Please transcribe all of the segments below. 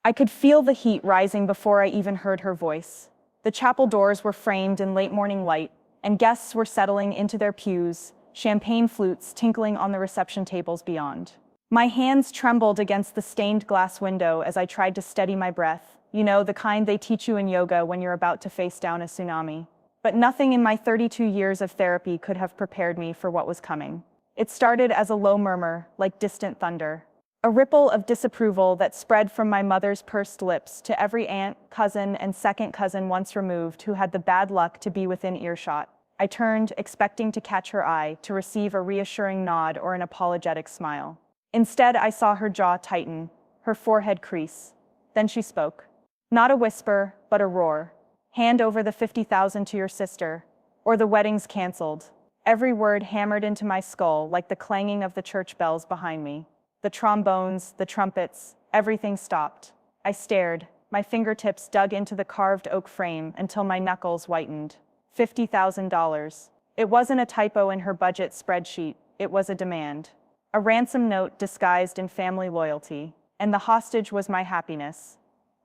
I could feel the heat rising before I even heard her voice. The chapel doors were framed in late morning light, and guests were settling into their pews, champagne flutes tinkling on the reception tables beyond. My hands trembled against the stained glass window as I tried to steady my breath, the kind they teach you in yoga when you're about to face down a tsunami. But nothing in my 32 years of therapy could have prepared me for what was coming. It started as a low murmur, like distant thunder. A ripple of disapproval that spread from my mother's pursed lips to every aunt, cousin, and second cousin once removed who had the bad luck to be within earshot. I turned, expecting to catch her eye, to receive a reassuring nod or an apologetic smile. Instead, I saw her jaw tighten, her forehead crease. Then she spoke. Not a whisper, but a roar. Hand over the 50,000 to your sister, or the wedding's canceled. Every word hammered into my skull like the clanging of the church bells behind me. The trombones, the trumpets, everything stopped. I stared, my fingertips dug into the carved oak frame until my knuckles whitened. $50,000. It wasn't a typo in her budget spreadsheet, it was a demand. A ransom note disguised in family loyalty, and the hostage was my happiness.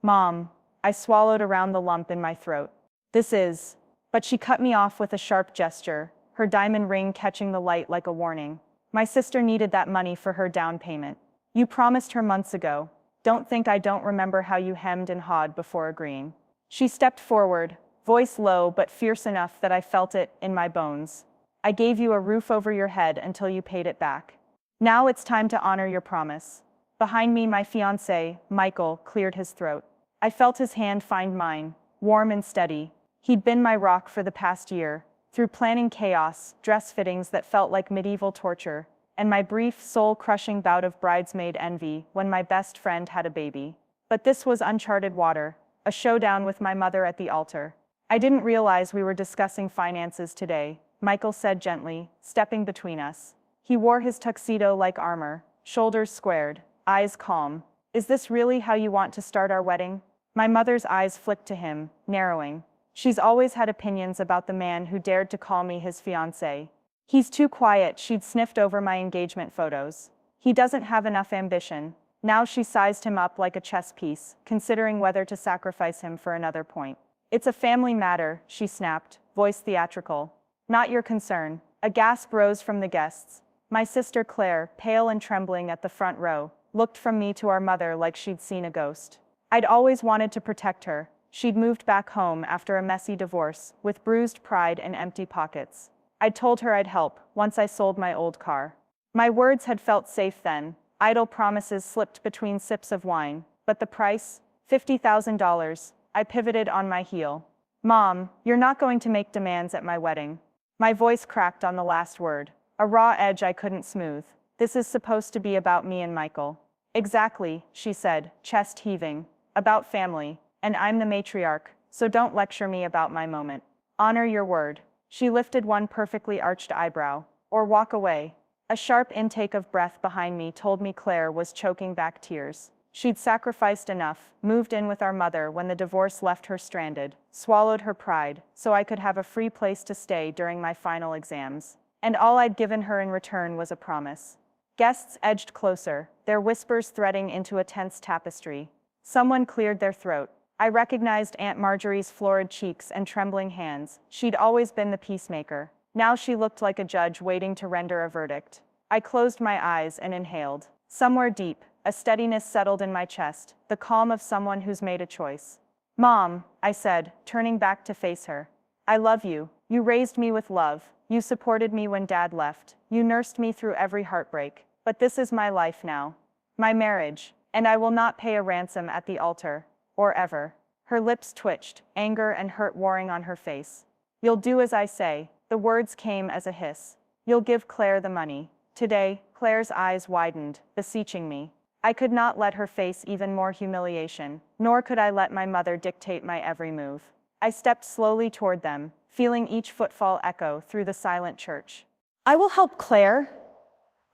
Mom, I swallowed around the lump in my throat. But she cut me off with a sharp gesture, her diamond ring catching the light like a warning. My sister needed that money for her down payment. You promised her months ago. Don't think I don't remember how you hemmed and hawed before agreeing. She stepped forward, voice low but fierce enough that I felt it in my bones. I gave you a roof over your head until you paid it back. Now it's time to honor your promise. Behind me, my fiancé, Michael, cleared his throat. I felt his hand find mine, warm and steady. He'd been my rock for the past year, through planning chaos, dress fittings that felt like medieval torture, and my brief, soul-crushing bout of bridesmaid envy when my best friend had a baby. But this was uncharted water, a showdown with my mother at the altar. I didn't realize we were discussing finances today, Michael said gently, stepping between us. He wore his tuxedo like armor, shoulders squared, eyes calm. Is this really how you want to start our wedding? My mother's eyes flicked to him, narrowing. She's always had opinions about the man who dared to call me his fiancé. He's too quiet, she'd sniffed over my engagement photos. He doesn't have enough ambition. Now she sized him up like a chess piece, considering whether to sacrifice him for another point. It's a family matter, she snapped, voice theatrical. Not your concern. A gasp rose from the guests. My sister Claire, pale and trembling at the front row, looked from me to our mother like she'd seen a ghost. I'd always wanted to protect her. She'd moved back home after a messy divorce, with bruised pride and empty pockets. I'd told her I'd help, once I sold my old car. My words had felt safe then. Idle promises slipped between sips of wine. But the price? $50,000. I pivoted on my heel. Mom, you're not going to make demands at my wedding. My voice cracked on the last word, a raw edge I couldn't smooth. This is supposed to be about me and Michael. Exactly, she said, chest heaving. About family. And I'm the matriarch, so don't lecture me about my moment. Honor your word. She lifted one perfectly arched eyebrow. Or walk away. A sharp intake of breath behind me told me Claire was choking back tears. She'd sacrificed enough, moved in with our mother when the divorce left her stranded, swallowed her pride, so I could have a free place to stay during my final exams. And all I'd given her in return was a promise. Guests edged closer, their whispers threading into a tense tapestry. Someone cleared their throat. I recognized Aunt Marjorie's florid cheeks and trembling hands. She'd always been the peacemaker. Now she looked like a judge waiting to render a verdict. I closed my eyes and inhaled. Somewhere deep, a steadiness settled in my chest, the calm of someone who's made a choice. Mom, I said, turning back to face her. I love you. You raised me with love. You supported me when Dad left. You nursed me through every heartbreak. But this is my life now. My marriage. And I will not pay a ransom at the altar. Or ever. Her lips twitched, anger and hurt warring on her face. You'll do as I say. The words came as a hiss. You'll give Claire the money. Today, Claire's eyes widened, beseeching me. I could not let her face even more humiliation, nor could I let my mother dictate my every move. I stepped slowly toward them, feeling each footfall echo through the silent church. I will help Claire,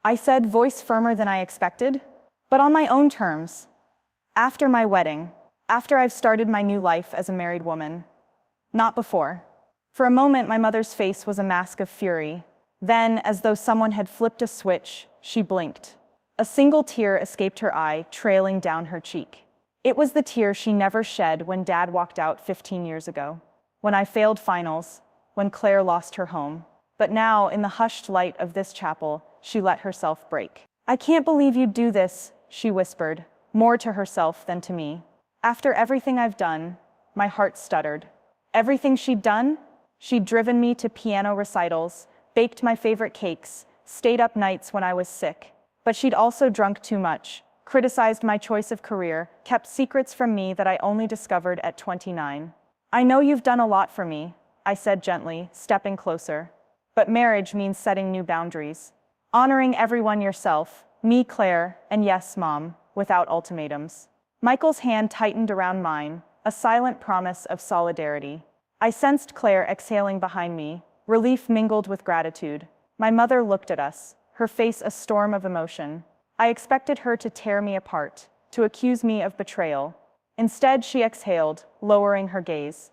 I said, voice firmer than I expected, but on my own terms. After my wedding. After I've started my new life as a married woman. Not before. For a moment, my mother's face was a mask of fury. Then, as though someone had flipped a switch, she blinked. A single tear escaped her eye, trailing down her cheek. It was the tear she never shed when Dad walked out 15 years ago, when I failed finals, when Claire lost her home. But now, in the hushed light of this chapel, she let herself break. "I can't believe you'd do this," she whispered, more to herself than to me. "After everything I've done," my heart stuttered. Everything she'd done? She'd driven me to piano recitals, baked my favorite cakes, stayed up nights when I was sick. But she'd also drunk too much, criticized my choice of career, kept secrets from me that I only discovered at 29. "I know you've done a lot for me," I said gently, stepping closer. "But marriage means setting new boundaries. Honoring everyone yourself, me, Claire, and yes, Mom, without ultimatums." Michael's hand tightened around mine, a silent promise of solidarity. I sensed Claire exhaling behind me, relief mingled with gratitude. My mother looked at us, her face a storm of emotion. I expected her to tear me apart, to accuse me of betrayal. Instead, she exhaled, lowering her gaze.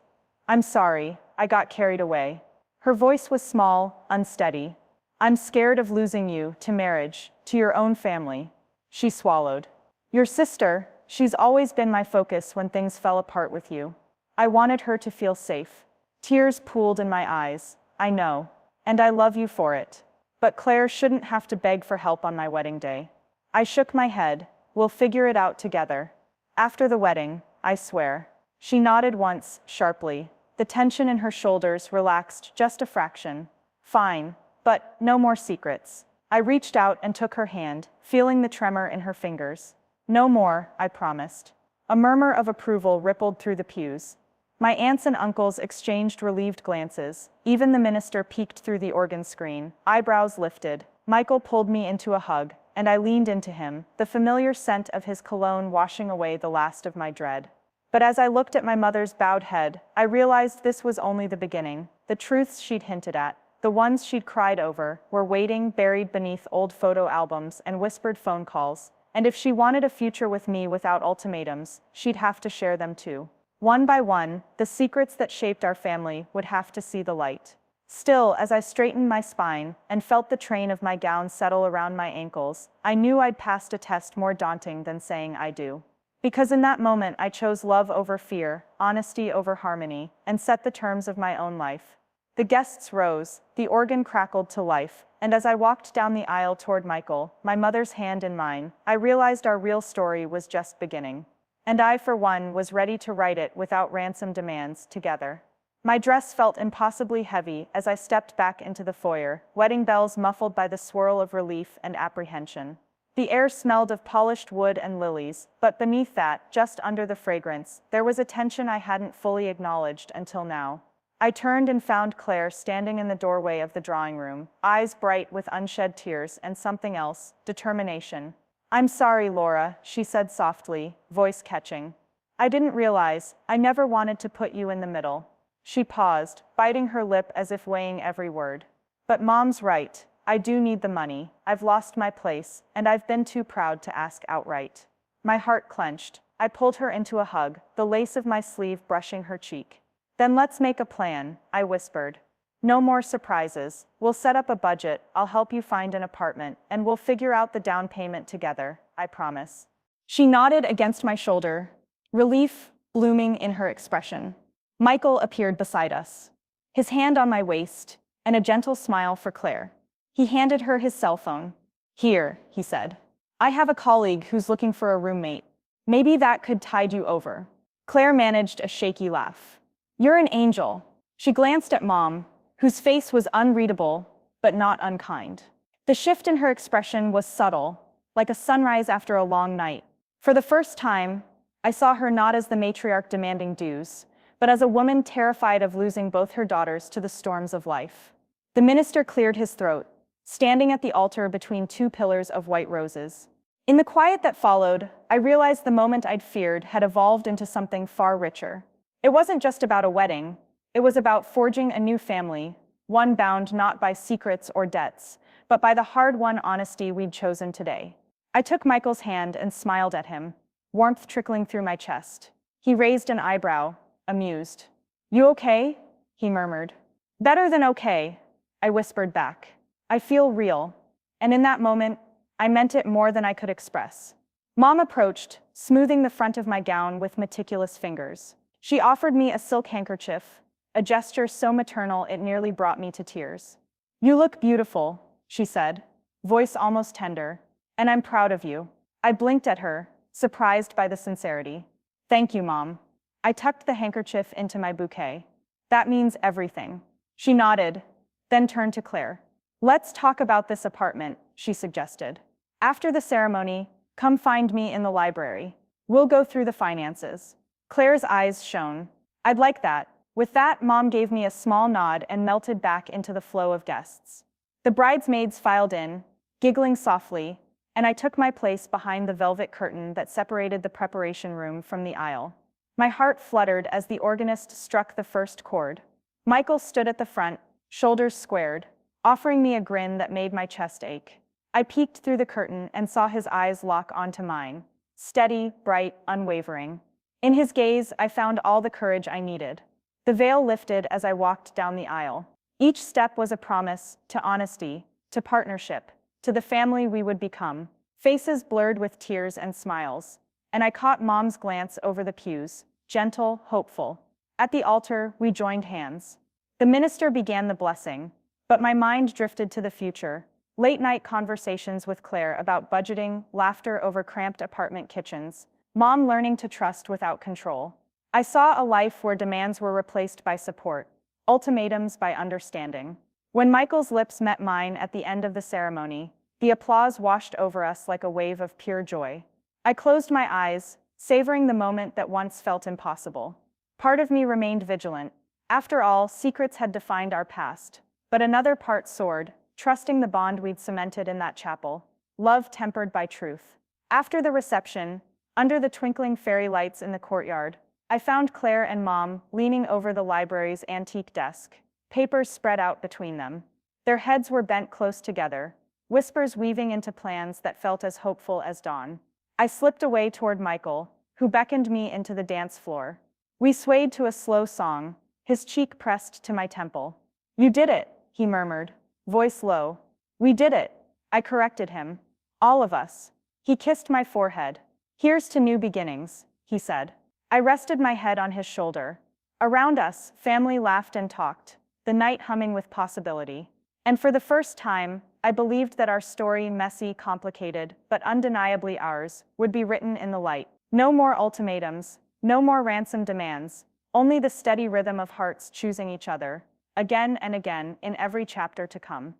"I'm sorry, I got carried away." Her voice was small, unsteady. "I'm scared of losing you to marriage, to your own family." She swallowed. "Your sister, she's always been my focus when things fell apart with you." I wanted her to feel safe. Tears pooled in my eyes. "I know. And I love you for it. But Claire shouldn't have to beg for help on my wedding day." I shook my head. "We'll figure it out together. After the wedding, I swear." She nodded once, sharply. The tension in her shoulders relaxed just a fraction. "Fine, but no more secrets." I reached out and took her hand, feeling the tremor in her fingers. "No more," I promised. A murmur of approval rippled through the pews. My aunts and uncles exchanged relieved glances. Even the minister peeked through the organ screen, eyebrows lifted. Michael pulled me into a hug, and I leaned into him, the familiar scent of his cologne washing away the last of my dread. But as I looked at my mother's bowed head, I realized this was only the beginning. The truths she'd hinted at, the ones she'd cried over, were waiting, buried beneath old photo albums and whispered phone calls. And if she wanted a future with me without ultimatums, she'd have to share them too. One by one, the secrets that shaped our family would have to see the light. Still, as I straightened my spine and felt the train of my gown settle around my ankles, I knew I'd passed a test more daunting than saying I do. Because in that moment, I chose love over fear, honesty over harmony, and set the terms of my own life. The guests rose, the organ crackled to life, and as I walked down the aisle toward Michael, my mother's hand in mine, I realized our real story was just beginning. And I, for one, was ready to write it without ransom demands, together. My dress felt impossibly heavy as I stepped back into the foyer, wedding bells muffled by the swirl of relief and apprehension. The air smelled of polished wood and lilies, but beneath that, just under the fragrance, there was a tension I hadn't fully acknowledged until now. I turned and found Claire standing in the doorway of the drawing room, eyes bright with unshed tears and something else, determination. "I'm sorry, Laura," she said softly, voice catching. "I didn't realize, I never wanted to put you in the middle." She paused, biting her lip as if weighing every word. "But Mom's right. I do need the money. I've lost my place, and I've been too proud to ask outright." My heart clenched. I pulled her into a hug, the lace of my sleeve brushing her cheek. "Then let's make a plan," I whispered. "No more surprises. We'll set up a budget, I'll help you find an apartment, and we'll figure out the down payment together, I promise." She nodded against my shoulder, relief blooming in her expression. Michael appeared beside us, his hand on my waist, and a gentle smile for Claire. He handed her his cell phone. "Here," he said. "I have a colleague who's looking for a roommate. Maybe that could tide you over." Claire managed a shaky laugh. "You're an angel." She glanced at Mom, whose face was unreadable, but not unkind. The shift in her expression was subtle, like a sunrise after a long night. For the first time, I saw her not as the matriarch demanding dues, but as a woman terrified of losing both her daughters to the storms of life. The minister cleared his throat, standing at the altar between two pillars of white roses. In the quiet that followed, I realized the moment I'd feared had evolved into something far richer. It wasn't just about a wedding. It was about forging a new family, one bound not by secrets or debts, but by the hard-won honesty we'd chosen today. I took Michael's hand and smiled at him, warmth trickling through my chest. He raised an eyebrow, amused. "You okay?" he murmured. "Better than okay," I whispered back. "I feel real." And in that moment, I meant it more than I could express. Mom approached, smoothing the front of my gown with meticulous fingers. She offered me a silk handkerchief, a gesture so maternal it nearly brought me to tears. "You look beautiful," she said, voice almost tender, "and I'm proud of you." I blinked at her, surprised by the sincerity. "Thank you, Mom." I tucked the handkerchief into my bouquet. "That means everything." She nodded, then turned to Claire. "Let's talk about this apartment," she suggested. "After the ceremony, come find me in the library. We'll go through the finances." Claire's eyes shone. "I'd like that." With that, Mom gave me a small nod and melted back into the flow of guests. The bridesmaids filed in, giggling softly, and I took my place behind the velvet curtain that separated the preparation room from the aisle. My heart fluttered as the organist struck the first chord. Michael stood at the front, shoulders squared, offering me a grin that made my chest ache. I peeked through the curtain and saw his eyes lock onto mine, steady, bright, unwavering. In his gaze, I found all the courage I needed. The veil lifted as I walked down the aisle. Each step was a promise to honesty, to partnership, to the family we would become. Faces blurred with tears and smiles, and I caught Mom's glance over the pews, gentle, hopeful. At the altar, we joined hands. The minister began the blessing, but my mind drifted to the future. Late-night conversations with Claire about budgeting, laughter over cramped apartment kitchens, Mom learning to trust without control. I saw a life where demands were replaced by support, ultimatums by understanding. When Michael's lips met mine at the end of the ceremony, the applause washed over us like a wave of pure joy. I closed my eyes, savoring the moment that once felt impossible. Part of me remained vigilant. After all, secrets had defined our past. But another part soared, trusting the bond we'd cemented in that chapel, love tempered by truth. After the reception, under the twinkling fairy lights in the courtyard, I found Claire and Mom leaning over the library's antique desk, papers spread out between them. Their heads were bent close together, whispers weaving into plans that felt as hopeful as dawn. I slipped away toward Michael, who beckoned me into the dance floor. We swayed to a slow song, his cheek pressed to my temple. "You did it," he murmured, voice low. "We did it," I corrected him. "All of us." He kissed my forehead. "Here's to new beginnings," he said. I rested my head on his shoulder. Around us, family laughed and talked, the night humming with possibility. And for the first time, I believed that our story, messy, complicated, but undeniably ours, would be written in the light. No more ultimatums, no more ransom demands, only the steady rhythm of hearts choosing each other, again and again, in every chapter to come.